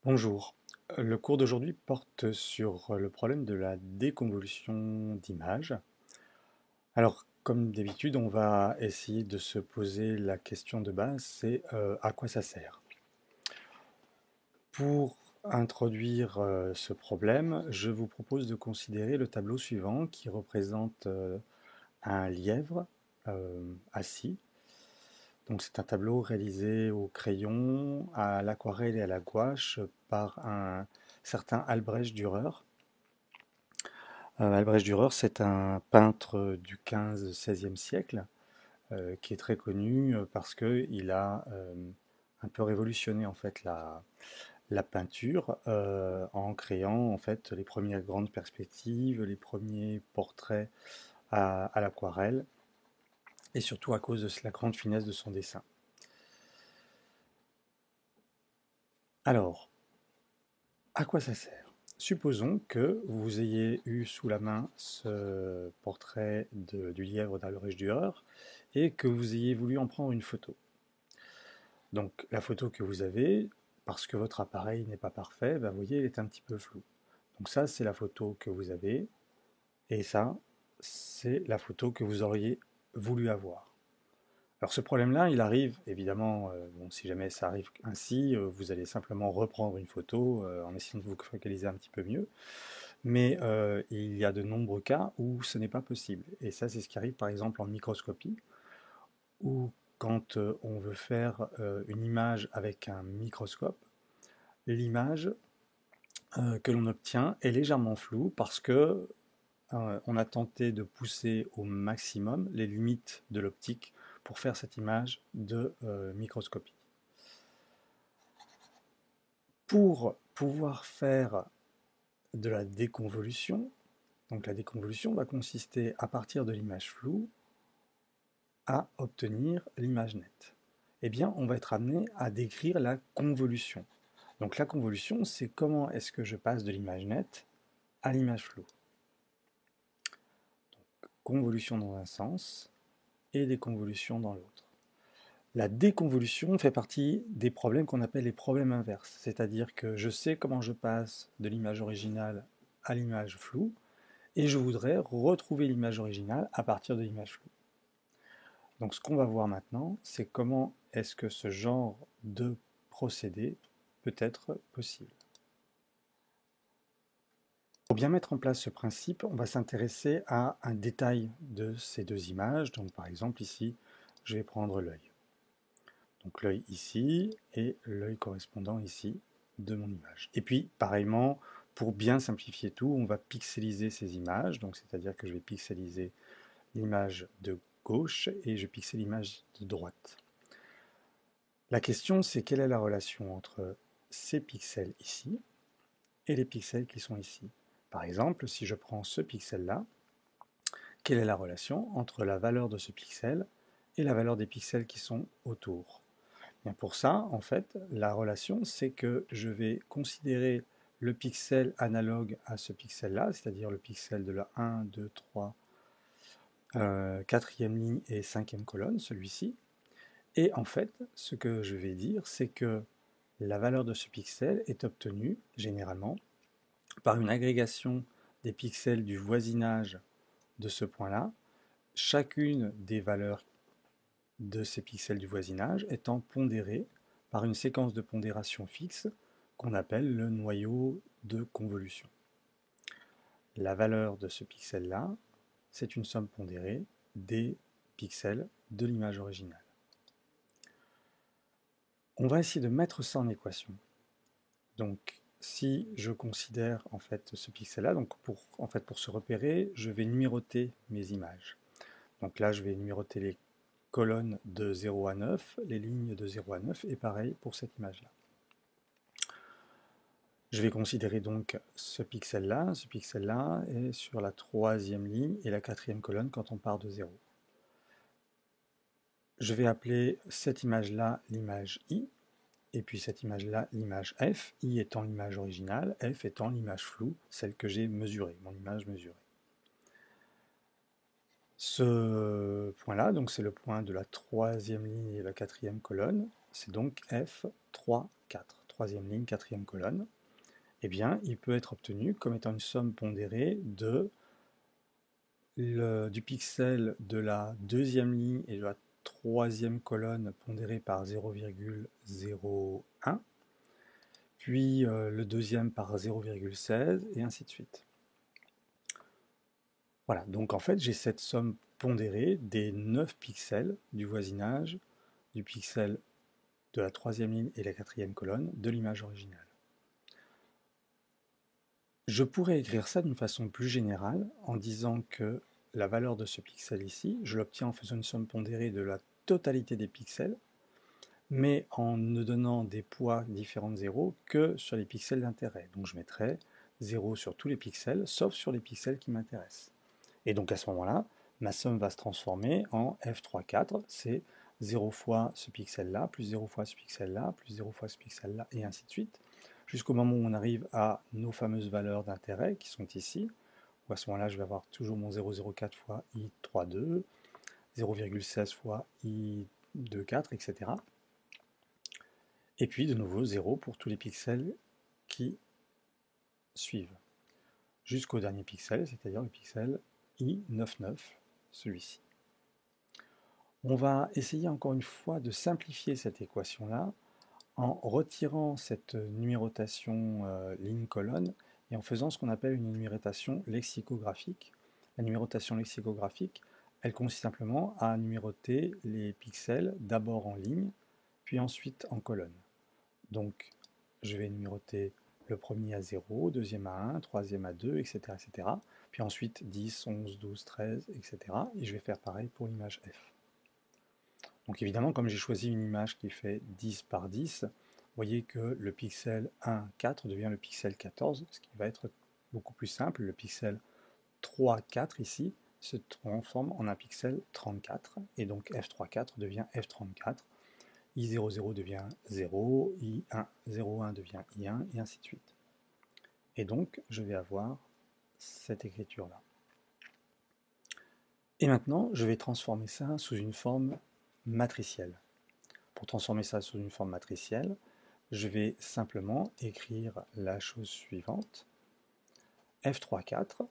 Bonjour. Le cours d'aujourd'hui porte sur le problème de la déconvolution d'images. Alors, comme d'habitude, on va essayer de se poser la question de base, c'est à quoi ça sert? Pour introduire ce problème, je vous propose de considérer le tableau suivant qui représente un lièvre assis. Donc c'est un tableau réalisé au crayon, à l'aquarelle et à la gouache par un certain Albrecht Dürer. Albrecht Dürer, c'est un peintre du 15-16e siècle qui est très connu parce qu'il a un peu révolutionné en fait la peinture en créant en fait les premières grandes perspectives, les premiers portraits à l'aquarelle et surtout à cause de la grande finesse de son dessin. Alors, à quoi ça sert? Supposons que vous ayez eu sous la main ce portrait du lièvre d'Albrecht Dürer et que vous ayez voulu en prendre une photo. Donc la photo que vous avez, parce que votre appareil n'est pas parfait, ben, vous voyez, elle est un petit peu floue. Donc ça, c'est la photo que vous avez, et ça, c'est la photo que vous auriez voulu avoir. Alors ce problème-là, il arrive évidemment, bon, si jamais ça arrive ainsi, vous allez simplement reprendre une photo en essayant de vous focaliser un petit peu mieux. Mais il y a de nombreux cas où ce n'est pas possible. Et ça, c'est ce qui arrive par exemple en microscopie, où quand on veut faire une image avec un microscope, l'image que l'on obtient est légèrement floue parce que on a tenté de pousser au maximum les limites de l'optique pour faire cette image de microscopie. Pour pouvoir faire de la déconvolution, donc la déconvolution va consister à partir de l'image floue à obtenir l'image nette. Eh bien, on va être amené à décrire la convolution. Donc la convolution, c'est comment est-ce que je passe de l'image nette à l'image floue. Convolution dans un sens et déconvolution dans l'autre. La déconvolution fait partie des problèmes qu'on appelle les problèmes inverses, c'est-à-dire que je sais comment je passe de l'image originale à l'image floue, et je voudrais retrouver l'image originale à partir de l'image floue. Donc ce qu'on va voir maintenant, c'est comment est-ce que ce genre de procédé peut être possible. Pour bien mettre en place ce principe, on va s'intéresser à un détail de ces deux images. Donc par exemple ici, je vais prendre l'œil. Donc l'œil ici et l'œil correspondant ici de mon image. Et puis pareillement, pour bien simplifier tout, on va pixeliser ces images. Donc c'est-à-dire que je vais pixeliser l'image de gauche et je pixelise l'image de droite. La question, c'est quelle est la relation entre ces pixels ici et les pixels qui sont ici. Par exemple, si je prends ce pixel-là, quelle est la relation entre la valeur de ce pixel et la valeur des pixels qui sont autour? Bien pour ça, en fait, la relation, c'est que je vais considérer le pixel analogue à ce pixel-là, c'est-à-dire le pixel de la 1, 2, 3, 4e ligne et 5e colonne, celui-ci. Et en fait, ce que je vais dire, c'est que la valeur de ce pixel est obtenue, généralement, par une agrégation des pixels du voisinage de ce point-là, chacune des valeurs de ces pixels du voisinage étant pondérée par une séquence de pondération fixe qu'on appelle le noyau de convolution. La valeur de ce pixel-là, c'est une somme pondérée des pixels de l'image originale. On va essayer de mettre ça en équation. Donc, si je considère en fait ce pixel-là, donc pour se repérer, je vais numéroter mes images. Donc là, je vais numéroter les colonnes de 0 à 9, les lignes de 0 à 9, et pareil pour cette image-là. Je vais considérer donc ce pixel-là est sur la 3e ligne et la 4e colonne quand on part de 0. Je vais appeler cette image-là l'image I, et puis cette image-là, l'image F, I étant l'image originale, F étant l'image floue, celle que j'ai mesurée, mon image mesurée. Ce point-là, donc c'est le point de la 3e ligne et la 4e colonne, c'est donc F 3, 4. troisième ligne, quatrième colonne, eh bien, il peut être obtenu comme étant une somme pondérée du pixel de la deuxième ligne et de la troisième colonne pondérée par 0,01, puis le deuxième par 0,16, et ainsi de suite. Voilà, donc en fait, j'ai cette somme pondérée des 9 pixels du voisinage du pixel de la troisième ligne et la quatrième colonne de l'image originale. Je pourrais écrire ça d'une façon plus générale en disant que la valeur de ce pixel ici, je l'obtiens en faisant une somme pondérée de la totalité des pixels, mais en ne donnant des poids différents de 0 que sur les pixels d'intérêt. Donc je mettrai 0 sur tous les pixels, sauf sur les pixels qui m'intéressent. Et donc à ce moment-là, ma somme va se transformer en f3,4, c'est 0 fois ce pixel-là, plus 0 fois ce pixel-là, plus 0 fois ce pixel-là, et ainsi de suite, jusqu'au moment où on arrive à nos fameuses valeurs d'intérêt qui sont ici, où à ce moment-là, je vais avoir toujours mon 0,04 fois i3,2, 0,16 fois i2,4, etc. Et puis de nouveau 0 pour tous les pixels qui suivent, jusqu'au dernier pixel, c'est-à-dire le pixel i99, celui-ci. On va essayer encore une fois de simplifier cette équation-là en retirant cette numérotation ligne-colonne et en faisant ce qu'on appelle une numérotation lexicographique. La numérotation lexicographique, elle consiste simplement à numéroter les pixels d'abord en ligne, puis ensuite en colonne. Donc, je vais numéroter le premier à 0, deuxième à 1, troisième à 2, etc., etc. Puis ensuite 10, 11, 12, 13, etc. Et je vais faire pareil pour l'image F. Donc évidemment, comme j'ai choisi une image qui fait 10 par 10, vous voyez que le pixel 1, 4 devient le pixel 14, ce qui va être beaucoup plus simple. Le pixel 3, 4 ici se transforme en un pixel 34, et donc F34 devient F34. I00 devient 0, I01 devient I1, et ainsi de suite. Et donc, je vais avoir cette écriture-là. Et maintenant, je vais transformer ça sous une forme matricielle. Pour transformer ça sous une forme matricielle, je vais simplement écrire la chose suivante. F34,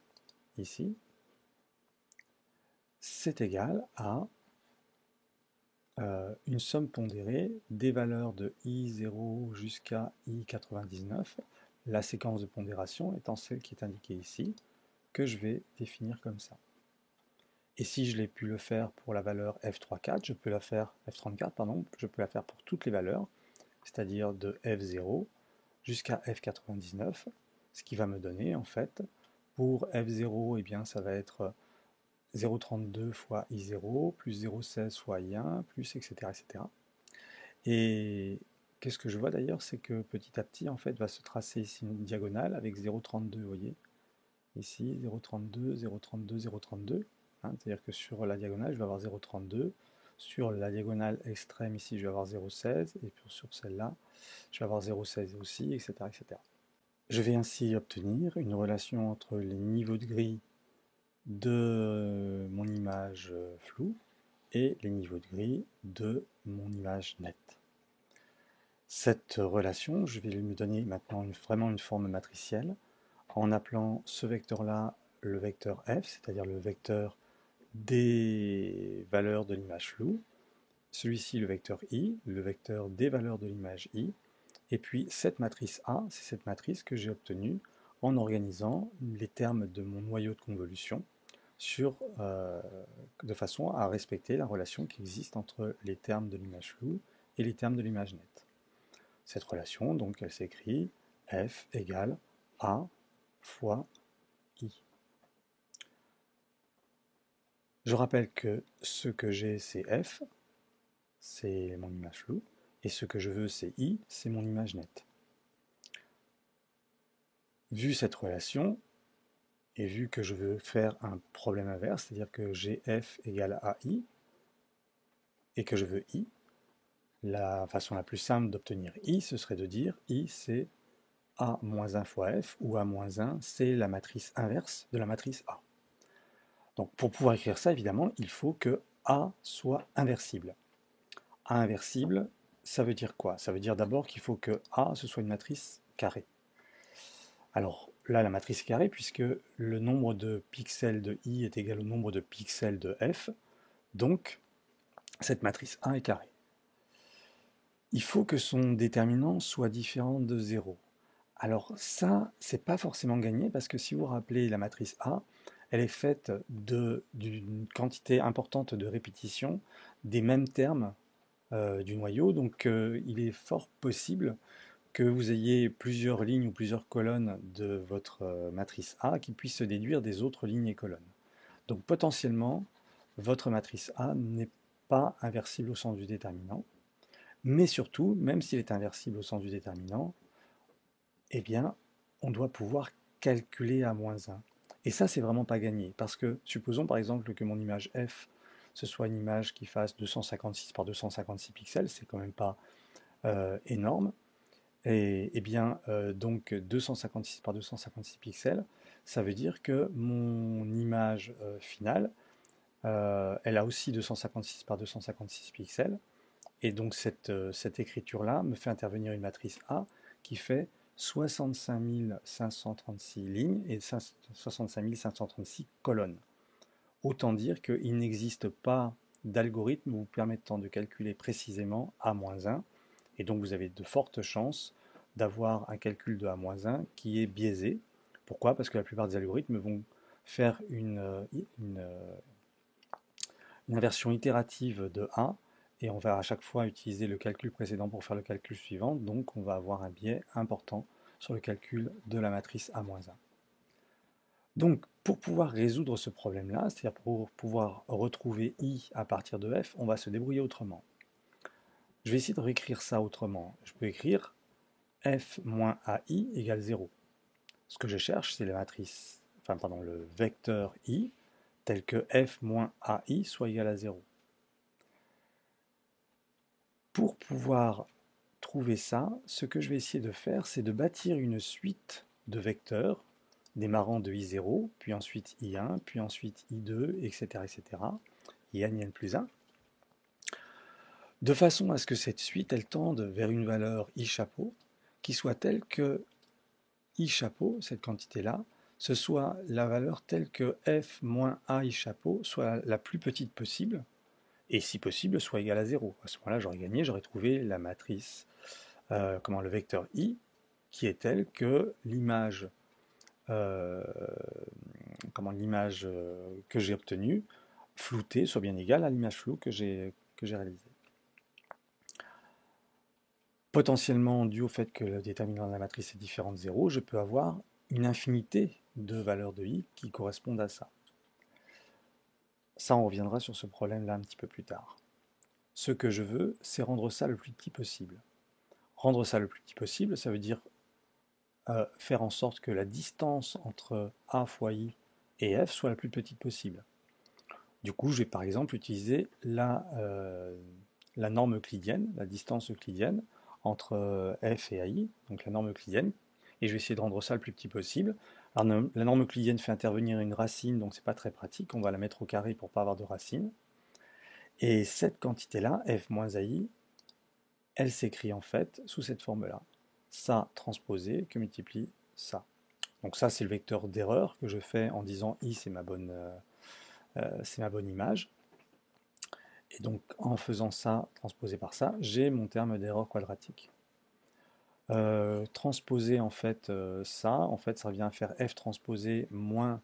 ici, c'est égal à une somme pondérée des valeurs de I0 jusqu'à I99, la séquence de pondération étant celle qui est indiquée ici, que je vais définir comme ça. Et si je l'ai pu le faire pour la valeur F34, je peux la faire, F34, pardon, je peux la faire pour toutes les valeurs, c'est-à-dire de F0 jusqu'à F99, ce qui va me donner en fait, pour F0, eh bien, ça va être 0,32 fois I0, plus 0,16 fois I1, plus etc. etc. Et qu'est-ce que je vois d'ailleurs, c'est que petit à petit, en fait, va se tracer ici une diagonale avec 0,32, vous voyez, ici 0,32, 0,32, 0,32, hein, c'est-à-dire que sur la diagonale, je vais avoir 0,32, sur la diagonale extrême ici, je vais avoir 0,16, et puis sur celle-là, je vais avoir 0,16 aussi, etc., etc. Je vais ainsi obtenir une relation entre les niveaux de gris de mon image floue et les niveaux de gris de mon image nette. Cette relation, je vais lui donner maintenant vraiment une forme matricielle en appelant ce vecteur-là le vecteur f, c'est-à-dire le vecteur des valeurs de l'image floue, celui-ci le vecteur i, le vecteur des valeurs de l'image i, et puis cette matrice A, c'est cette matrice que j'ai obtenue en organisant les termes de mon noyau de convolution de façon à respecter la relation qui existe entre les termes de l'image floue et les termes de l'image nette. Cette relation, donc, elle s'écrit f égale a fois i. Je rappelle que ce que j'ai, c'est f, c'est mon image floue, et ce que je veux, c'est i, c'est mon image nette. Vu cette relation, et vu que je veux faire un problème inverse, c'est-à-dire que j'ai f égale à i, et que je veux i, la façon la plus simple d'obtenir i, ce serait de dire i c'est a moins 1 fois f, où a moins 1 c'est la matrice inverse de la matrice A. Donc pour pouvoir écrire ça, évidemment, il faut que A soit inversible. A inversible, ça veut dire quoi? Ça veut dire d'abord qu'il faut que A, ce soit une matrice carrée. Alors là, la matrice est carrée puisque le nombre de pixels de I est égal au nombre de pixels de F, donc cette matrice A est carrée. Il faut que son déterminant soit différent de 0. Alors ça, c'est pas forcément gagné parce que si vous vous rappelez la matrice A, elle est faite d'une quantité importante de répétitions des mêmes termes du noyau, donc il est fort possible que vous ayez plusieurs lignes ou plusieurs colonnes de votre matrice A qui puissent se déduire des autres lignes et colonnes. Donc potentiellement, votre matrice A n'est pas inversible au sens du déterminant, mais surtout, même s'il est inversible au sens du déterminant, eh bien, on doit pouvoir calculer à moins 1. Et ça, c'est vraiment pas gagné, parce que supposons par exemple que mon image F, ce soit une image qui fasse 256 par 256 pixels, c'est quand même pas énorme, et bien donc 256 par 256 pixels, ça veut dire que mon image finale, elle a aussi 256 par 256 pixels, et donc cette écriture-là me fait intervenir une matrice A qui fait 65 536 lignes et 65 536 colonnes. Autant dire qu'il n'existe pas d'algorithme vous permettant de calculer précisément A-1, et donc vous avez de fortes chances d'avoir un calcul de A-1 qui est biaisé. Pourquoi? Parce que la plupart des algorithmes vont faire une inversion itérative de A, et on va à chaque fois utiliser le calcul précédent pour faire le calcul suivant, donc on va avoir un biais important sur le calcul de la matrice A-1. Donc pour pouvoir résoudre ce problème-là, c'est-à-dire pour pouvoir retrouver I à partir de F, on va se débrouiller autrement. Je vais essayer de réécrire ça autrement. Je peux écrire F moins AI égale 0. Ce que je cherche, c'est la matrice, le vecteur I tel que F moins AI soit égal à 0. Pour pouvoir trouver ça, ce que je vais essayer de faire, c'est de bâtir une suite de vecteurs démarrant de I0, puis ensuite I1, puis ensuite I2, etc., etc., IN plus 1, de façon à ce que cette suite, elle tende vers une valeur I chapeau, qui soit telle que I chapeau, cette quantité-là, ce soit la valeur telle que F moins A I chapeau soit la plus petite possible, et si possible, soit égale à 0. À ce moment-là, j'aurais gagné, j'aurais trouvé la matrice, le vecteur I, qui est tel que l'image que j'ai obtenue, floutée, soit bien égale à l'image floue que j'ai réalisée. Potentiellement, dû au fait que le déterminant de la matrice est différent de 0, je peux avoir une infinité de valeurs de I qui correspondent à ça. Ça, on reviendra sur ce problème-là un petit peu plus tard. Ce que je veux, c'est rendre ça le plus petit possible. Rendre ça le plus petit possible, ça veut dire faire en sorte que la distance entre A fois I et F soit la plus petite possible. Du coup, je vais par exemple utiliser la norme euclidienne, la distance euclidienne entre F et AI, donc la norme euclidienne, et je vais essayer de rendre ça le plus petit possible. Alors, la norme euclidienne fait intervenir une racine, donc c'est pas très pratique, on va la mettre au carré pour pas avoir de racine. Et cette quantité-là, F moins AI, elle s'écrit en fait sous cette forme-là. Ça transposé que multiplie ça. Donc ça, c'est le vecteur d'erreur que je fais en disant I, c'est ma bonne image. Et donc en faisant ça, transposé par ça, j'ai mon terme d'erreur quadratique. Transposer en fait ça revient à faire F transposé moins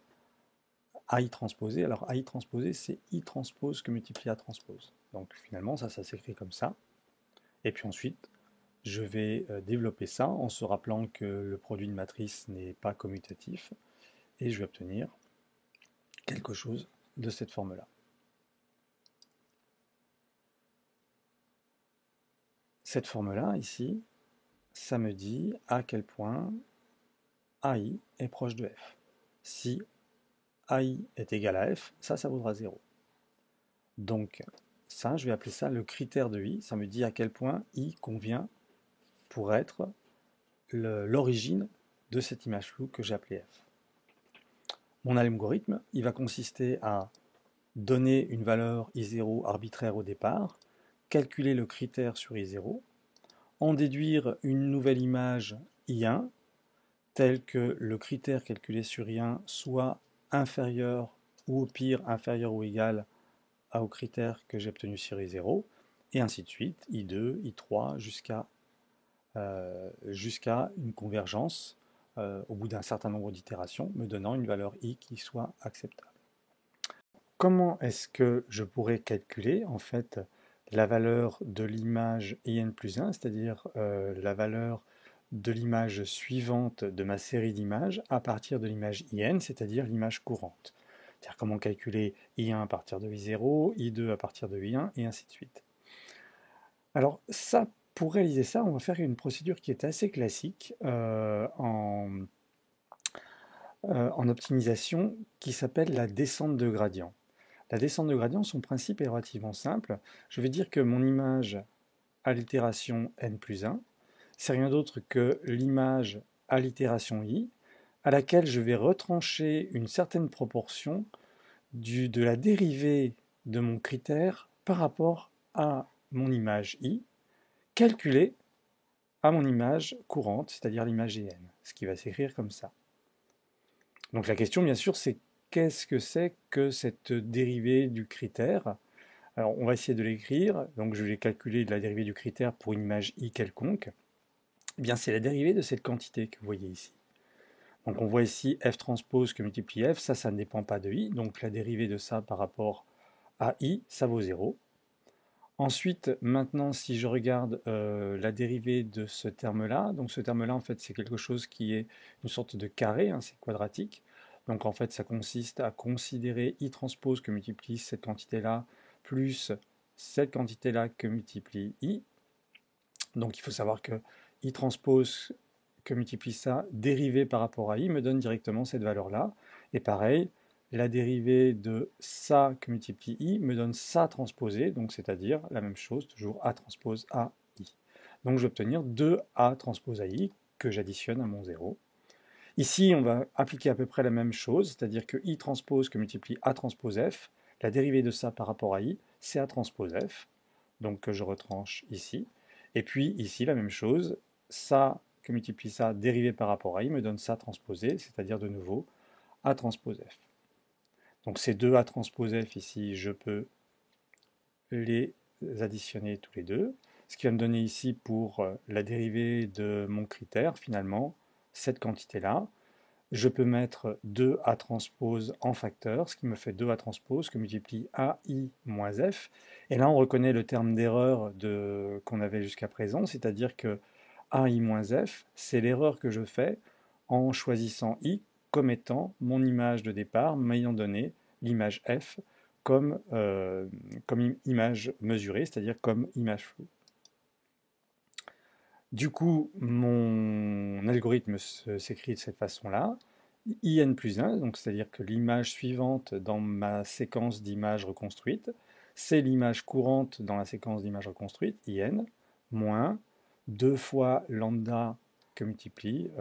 AI transposé. Alors AI transposé, c'est I transpose que multiplié A transpose. Donc finalement, ça s'écrit comme ça. Et puis ensuite, je vais développer ça en se rappelant que le produit de matrice n'est pas commutatif. Et je vais obtenir quelque chose de cette forme-là. Cette forme-là, ici, ça me dit à quel point AI est proche de F. Si AI est égal à F, ça vaudra 0. Donc ça, je vais appeler ça le critère de I. Ça me dit à quel point I convient pour être l'origine de cette image floue que j'ai appelée F. Mon algorithme, il va consister à donner une valeur I0 arbitraire au départ, calculer le critère sur I0, en déduire une nouvelle image I1, telle que le critère calculé sur I1 soit inférieur ou au pire inférieur ou égal au critère que j'ai obtenu sur I0, et ainsi de suite, I2, I3, jusqu'à une convergence au bout d'un certain nombre d'itérations, me donnant une valeur I qui soit acceptable. Comment est-ce que je pourrais calculer en fait la valeur de l'image IN plus 1, c'est-à-dire la valeur de l'image suivante de ma série d'images à partir de l'image IN, c'est-à-dire l'image courante. C'est-à-dire comment calculer I1 à partir de I0, I2 à partir de I1, et ainsi de suite. Alors ça, pour réaliser ça, on va faire une procédure qui est assez classique en optimisation, qui s'appelle la descente de gradient. La descente de gradient, son principe est relativement simple. Je vais dire que mon image à l'itération n plus 1, c'est rien d'autre que l'image à l'itération i, à laquelle je vais retrancher une certaine proportion de la dérivée de mon critère par rapport à mon image i, calculée à mon image courante, c'est-à-dire l'image en, ce qui va s'écrire comme ça. Donc la question, bien sûr, c'est qu'est-ce que c'est que cette dérivée du critère? Alors, on va essayer de l'écrire. Donc, je vais calculer la dérivée du critère pour une image i quelconque. Eh bien, c'est la dérivée de cette quantité que vous voyez ici. Donc, on voit ici f transpose que multiplie f. Ça ne dépend pas de i. Donc, la dérivée de ça par rapport à i, ça vaut 0. Ensuite, maintenant, si je regarde la dérivée de ce terme-là, donc ce terme-là, en fait, c'est quelque chose qui est une sorte de carré, hein, c'est quadratique. Donc, en fait, ça consiste à considérer i transpose que multiplie cette quantité-là plus cette quantité-là que multiplie i. Donc, il faut savoir que i transpose que multiplie ça, dérivé par rapport à i, me donne directement cette valeur-là. Et pareil, la dérivée de ça que multiplie i me donne ça transposé, donc c'est-à-dire la même chose, toujours a transpose a i. Donc je vais obtenir 2a transpose a i que j'additionne à mon 0. Ici, on va appliquer à peu près la même chose, c'est-à-dire que i transpose que multiplie a transpose f, la dérivée de ça par rapport à i, c'est a transpose f, donc que je retranche ici. Et puis ici, la même chose, ça que multiplie ça dérivé par rapport à i me donne ça transposé, c'est-à-dire de nouveau a transpose f. Donc ces deux A transpose F ici, je peux les additionner tous les deux. Ce qui va me donner ici pour la dérivée de mon critère, finalement, cette quantité-là. Je peux mettre 2A transpose en facteur, ce qui me fait 2A transpose que multiplie AI moins F. Et là, on reconnaît le terme d'erreur qu'on avait jusqu'à présent, c'est-à-dire que AI moins F, c'est l'erreur que je fais en choisissant I comme étant mon image de départ, m'ayant donné l'image f comme image mesurée, c'est-à-dire comme image floue. Du coup, mon algorithme s'écrit de cette façon-là, IN plus 1, donc c'est-à-dire que l'image suivante dans ma séquence d'images reconstruites, c'est l'image courante dans la séquence d'images reconstruites, IN, moins 2 fois lambda que multiplie,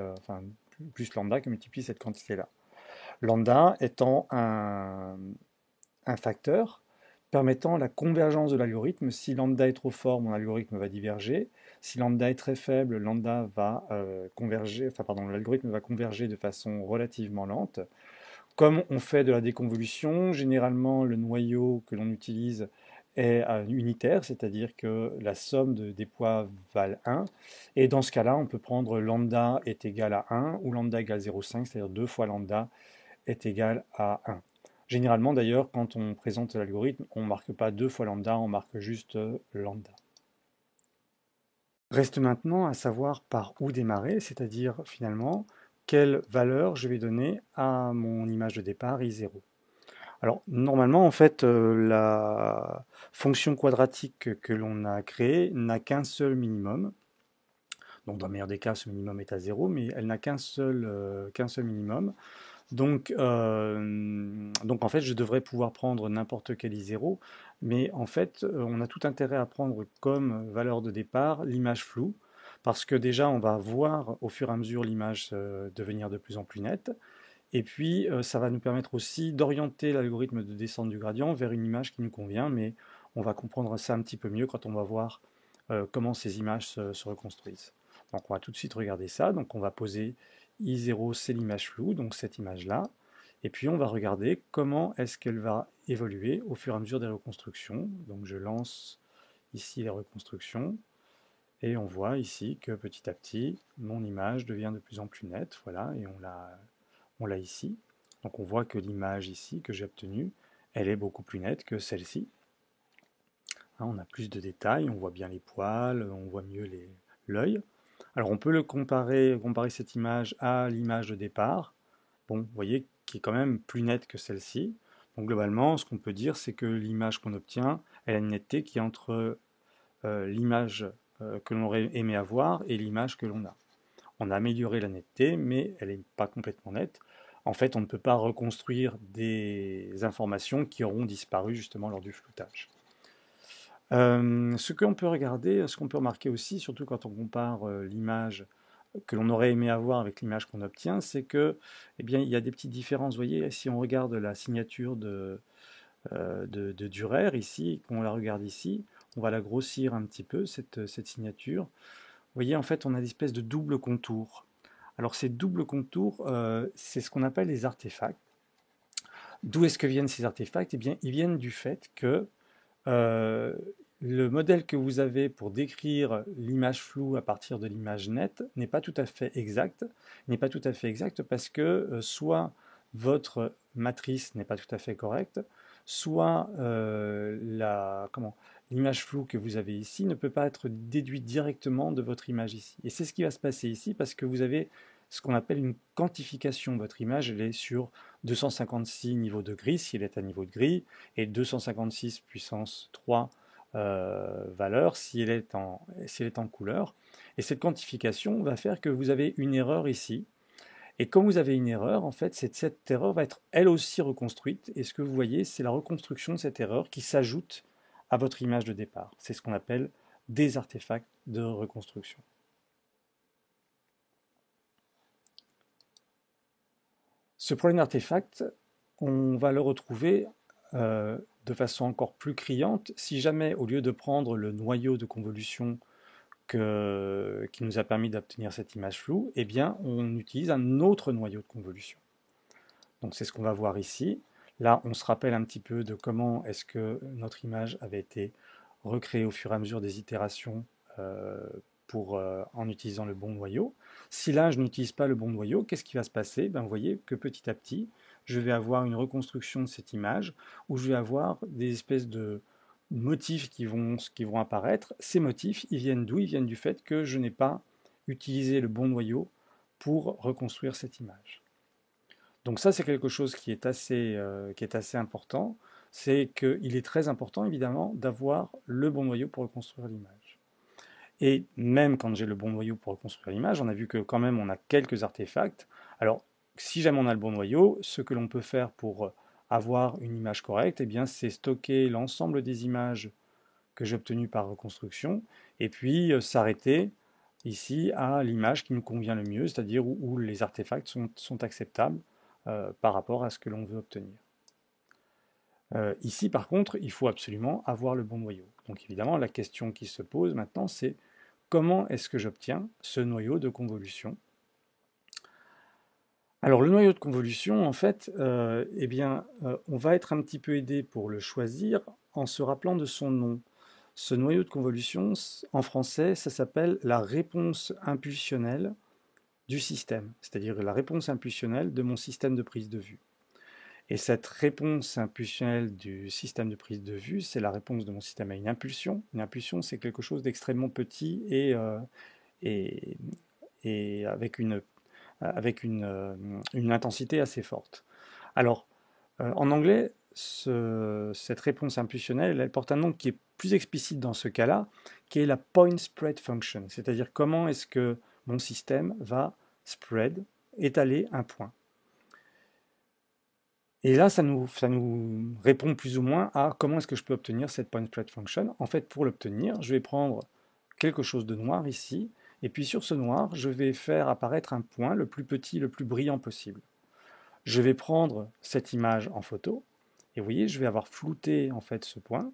plus lambda que multiplie cette quantité-là. Lambda étant un facteur permettant la convergence de l'algorithme. Si lambda est trop fort, mon algorithme va diverger. Si lambda est très faible, lambda va l'algorithme va converger de façon relativement lente. Comme on fait de la déconvolution, généralement le noyau que l'on utilise est unitaire, c'est-à-dire que la somme des poids valent 1. Et dans ce cas-là, on peut prendre lambda est égal à 1 ou lambda égale 0,5, c'est-à-dire 2 fois lambda est égal à 1. Généralement d'ailleurs, quand on présente l'algorithme, on ne marque pas 2 fois lambda, on marque juste lambda. Reste maintenant à savoir par où démarrer, c'est-à-dire finalement quelle valeur je vais donner à mon image de départ I0. Alors normalement en fait la fonction quadratique que l'on a créée n'a qu'un seul minimum. Donc dans le meilleur des cas ce minimum est à 0, mais elle n'a qu'un seul minimum. Donc en fait, je devrais pouvoir prendre n'importe quel I0, mais en fait, on a tout intérêt à prendre comme valeur de départ l'image floue, parce que déjà, on va voir au fur et à mesure l'image devenir de plus en plus nette, et puis ça va nous permettre aussi d'orienter l'algorithme de descente du gradient vers une image qui nous convient, mais on va comprendre ça un petit peu mieux quand on va voir comment ces images se reconstruisent. Donc on va tout de suite regarder ça. Donc on va poser I0, c'est l'image floue, donc cette image-là. Et puis on va regarder comment est-ce qu'elle va évoluer au fur et à mesure des reconstructions. Donc je lance ici les reconstructions. Et on voit ici que petit à petit, mon image devient de plus en plus nette. Voilà, et on l'a ici. Donc on voit que l'image ici que j'ai obtenue, elle est beaucoup plus nette que celle-ci. Hein, on a plus de détails, on voit bien les poils, on voit mieux l'œil. Alors on peut comparer cette image à l'image de départ. Bon, vous voyez, qui est quand même plus nette que celle-ci. Donc globalement, ce qu'on peut dire, c'est que l'image qu'on obtient, elle a une netteté qui est entre l'image que l'on aurait aimé avoir et l'image que l'on a. On a amélioré la netteté, mais elle n'est pas complètement nette. En fait, on ne peut pas reconstruire des informations qui auront disparu justement lors du floutage. Ce qu'on peut regarder, ce qu'on peut remarquer aussi, surtout quand on compare l'image que l'on aurait aimé avoir avec l'image qu'on obtient, c'est que, eh bien, il y a des petites différences. Vous voyez, si on regarde la signature de Dürer ici, qu'on la regarde ici, on va la grossir un petit peu, cette signature. Vous voyez, en fait, on a des espèces de doubles contours. Alors, ces doubles contours, c'est ce qu'on appelle les artefacts. D'où est-ce que viennent ces artefacts? Eh bien, ils viennent du fait que le modèle que vous avez pour décrire l'image floue à partir de l'image nette n'est pas tout à fait exact. N'est pas tout à fait exact parce que soit votre matrice n'est pas tout à fait correcte, soit l'image floue que vous avez ici ne peut pas être déduite directement de votre image ici. Et c'est ce qui va se passer ici parce que vous avez ce qu'on appelle une quantification. Votre image, elle est sur 256 niveaux de gris, si elle est à niveau de gris, et 256 puissance 3 valeur si elle est en couleur. Et cette quantification va faire que vous avez une erreur ici. Et quand vous avez une erreur, en fait, cette erreur va être elle aussi reconstruite. Et ce que vous voyez, c'est la reconstruction de cette erreur qui s'ajoute à votre image de départ. C'est ce qu'on appelle des artefacts de reconstruction. Ce problème d'artefact, on va le retrouver de façon encore plus criante si jamais, au lieu de prendre le noyau de convolution qui nous a permis d'obtenir cette image floue, eh bien, on utilise un autre noyau de convolution. Donc c'est ce qu'on va voir ici. Là, on se rappelle un petit peu de comment est-ce que notre image avait été recréée au fur et à mesure des itérations en utilisant le bon noyau. Si là, je n'utilise pas le bon noyau, qu'est-ce qui va se passer? Vous voyez que petit à petit, je vais avoir une reconstruction de cette image où je vais avoir des espèces de motifs qui vont apparaître. Ces motifs, ils viennent d'où? Ils viennent du fait que je n'ai pas utilisé le bon noyau pour reconstruire cette image. Donc ça, c'est quelque chose qui est assez important. C'est qu'il est très important, évidemment, d'avoir le bon noyau pour reconstruire l'image. Et même quand j'ai le bon noyau pour reconstruire l'image, on a vu que quand même on a quelques artefacts. Alors, si jamais on a le bon noyau, ce que l'on peut faire pour avoir une image correcte, eh bien, c'est stocker l'ensemble des images que j'ai obtenues par reconstruction, et puis s'arrêter ici à l'image qui nous convient le mieux, c'est-à-dire où les artefacts sont acceptables par rapport à ce que l'on veut obtenir. Ici, par contre, il faut absolument avoir le bon noyau. Donc évidemment, la question qui se pose maintenant, c'est comment est-ce que j'obtiens ce noyau de convolution? Alors le noyau de convolution, en fait, on va être un petit peu aidé pour le choisir en se rappelant de son nom. Ce noyau de convolution, en français, ça s'appelle la réponse impulsionnelle du système, c'est-à-dire la réponse impulsionnelle de mon système de prise de vue. Et cette réponse impulsionnelle du système de prise de vue, c'est la réponse de mon système à une impulsion. Une impulsion, c'est quelque chose d'extrêmement petit et avec une intensité assez forte. Alors, en anglais, cette réponse impulsionnelle, elle porte un nom qui est plus explicite dans ce cas-là, qui est la point spread function, c'est-à-dire comment est-ce que mon système va spread, étaler un point. Et là, ça nous répond plus ou moins à comment est-ce que je peux obtenir cette point spread function. En fait, pour l'obtenir, je vais prendre quelque chose de noir ici, et puis sur ce noir, je vais faire apparaître un point le plus petit, le plus brillant possible. Je vais prendre cette image en photo, et vous voyez, je vais avoir flouté en fait ce point,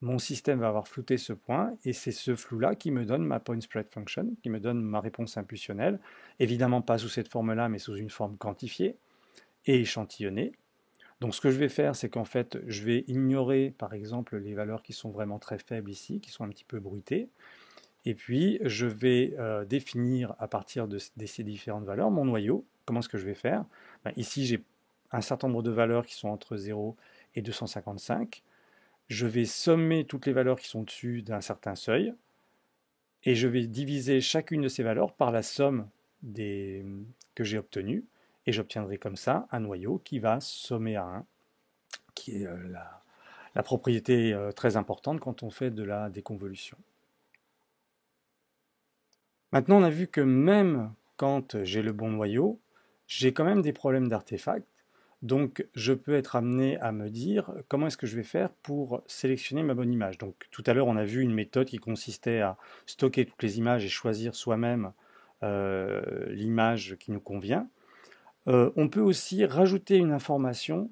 mon système va avoir flouté ce point, et c'est ce flou-là qui me donne ma point spread function, qui me donne ma réponse impulsionnelle, évidemment pas sous cette forme-là, mais sous une forme quantifiée et échantillonnée. Donc ce que je vais faire, c'est qu'en fait, je vais ignorer, par exemple, les valeurs qui sont vraiment très faibles ici, qui sont un petit peu bruitées, et puis je vais définir à partir de ces différentes valeurs mon noyau. Comment est-ce que je vais faire? Ici, j'ai un certain nombre de valeurs qui sont entre 0 et 255. Je vais sommer toutes les valeurs qui sont au-dessus d'un certain seuil, et je vais diviser chacune de ces valeurs par la somme que j'ai obtenues, et j'obtiendrai comme ça un noyau qui va sommer à 1, qui est la propriété très importante quand on fait de la déconvolution. Maintenant, on a vu que même quand j'ai le bon noyau, j'ai quand même des problèmes d'artefacts. Donc, je peux être amené à me dire comment est-ce que je vais faire pour sélectionner ma bonne image. Donc, tout à l'heure, on a vu une méthode qui consistait à stocker toutes les images et choisir soi-même l'image qui nous convient. On peut aussi rajouter une information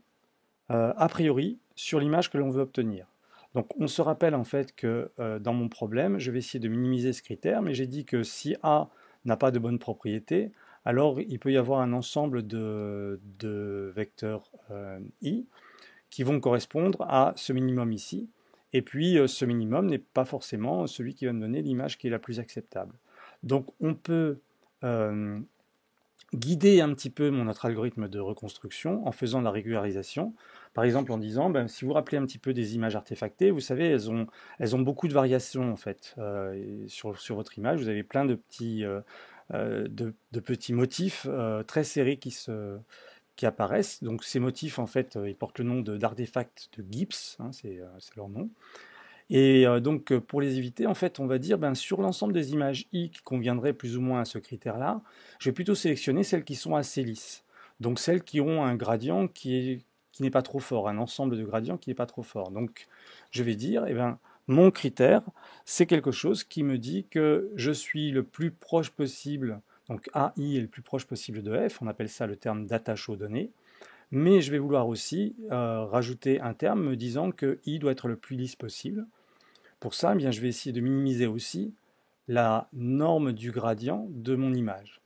a priori sur l'image que l'on veut obtenir. Donc on se rappelle en fait que dans mon problème, je vais essayer de minimiser ce critère, mais j'ai dit que si A n'a pas de bonne propriété, alors il peut y avoir un ensemble de vecteurs I qui vont correspondre à ce minimum ici. Et puis ce minimum n'est pas forcément celui qui va me donner l'image qui est la plus acceptable. Donc on peut guider un petit peu notre algorithme de reconstruction en faisant de la régularisation. Par exemple en disant, si vous vous rappelez un petit peu des images artefactées, vous savez, elles ont beaucoup de variations en fait. Sur votre image, vous avez plein de petits motifs très serrés qui apparaissent. Donc ces motifs, en fait, ils portent le nom d'artefacts de Gibbs, hein, c'est leur nom. Et donc, pour les éviter, en fait, on va dire, sur l'ensemble des images I qui conviendraient plus ou moins à ce critère-là, je vais plutôt sélectionner celles qui sont assez lisses. Donc, celles qui ont un gradient qui n'est pas trop fort, un ensemble de gradients qui n'est pas trop fort. Donc, je vais dire, mon critère, c'est quelque chose qui me dit que je suis le plus proche possible, donc AI est le plus proche possible de F, on appelle ça le terme d'attache aux données, mais je vais vouloir aussi rajouter un terme me disant que I doit être le plus lisse possible. Pour ça, je vais essayer de minimiser aussi la norme du gradient de mon image.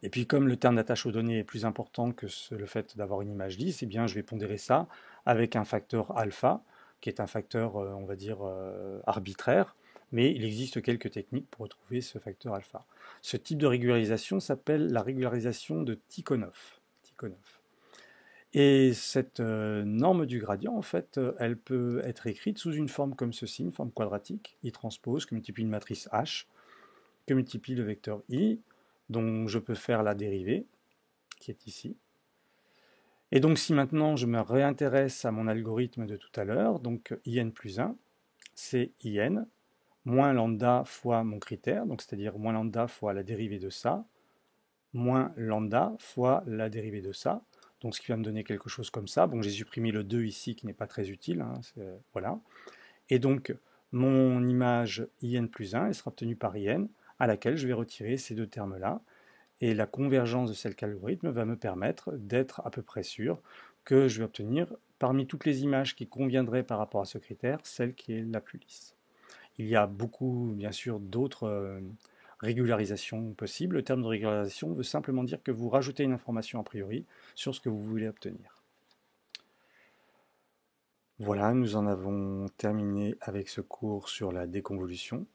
Et puis comme le terme d'attache aux données est plus important que le fait d'avoir une image lisse, je vais pondérer ça avec un facteur alpha, qui est un facteur, on va dire, arbitraire, mais il existe quelques techniques pour retrouver ce facteur alpha. Ce type de régularisation s'appelle la régularisation de Tikhonov. Et cette norme du gradient, en fait, elle peut être écrite sous une forme comme ceci, une forme quadratique, I transpose, que multiplie une matrice H, que multiplie le vecteur I, dont je peux faire la dérivée, qui est ici. Et donc si maintenant je me réintéresse à mon algorithme de tout à l'heure, donc IN plus 1, c'est IN, moins lambda fois mon critère, donc c'est-à-dire moins lambda fois la dérivée de ça, moins lambda fois la dérivée de ça, donc ce qui va me donner quelque chose comme ça. Bon, j'ai supprimé le 2 ici qui n'est pas très utile, hein, voilà. Et donc mon image IN plus 1, elle sera obtenue par IN, à laquelle je vais retirer ces deux termes-là, et la convergence de cet algorithme va me permettre d'être à peu près sûr que je vais obtenir, parmi toutes les images qui conviendraient par rapport à ce critère, celle qui est la plus lisse. Il y a beaucoup, bien sûr, d'autres régularisation possible. Le terme de régularisation veut simplement dire que vous rajoutez une information a priori sur ce que vous voulez obtenir. Voilà, nous en avons terminé avec ce cours sur la déconvolution.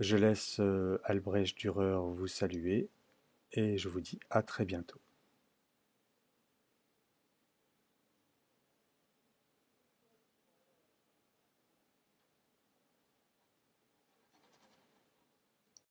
Je laisse Albrecht Dürer vous saluer et je vous dis à très bientôt.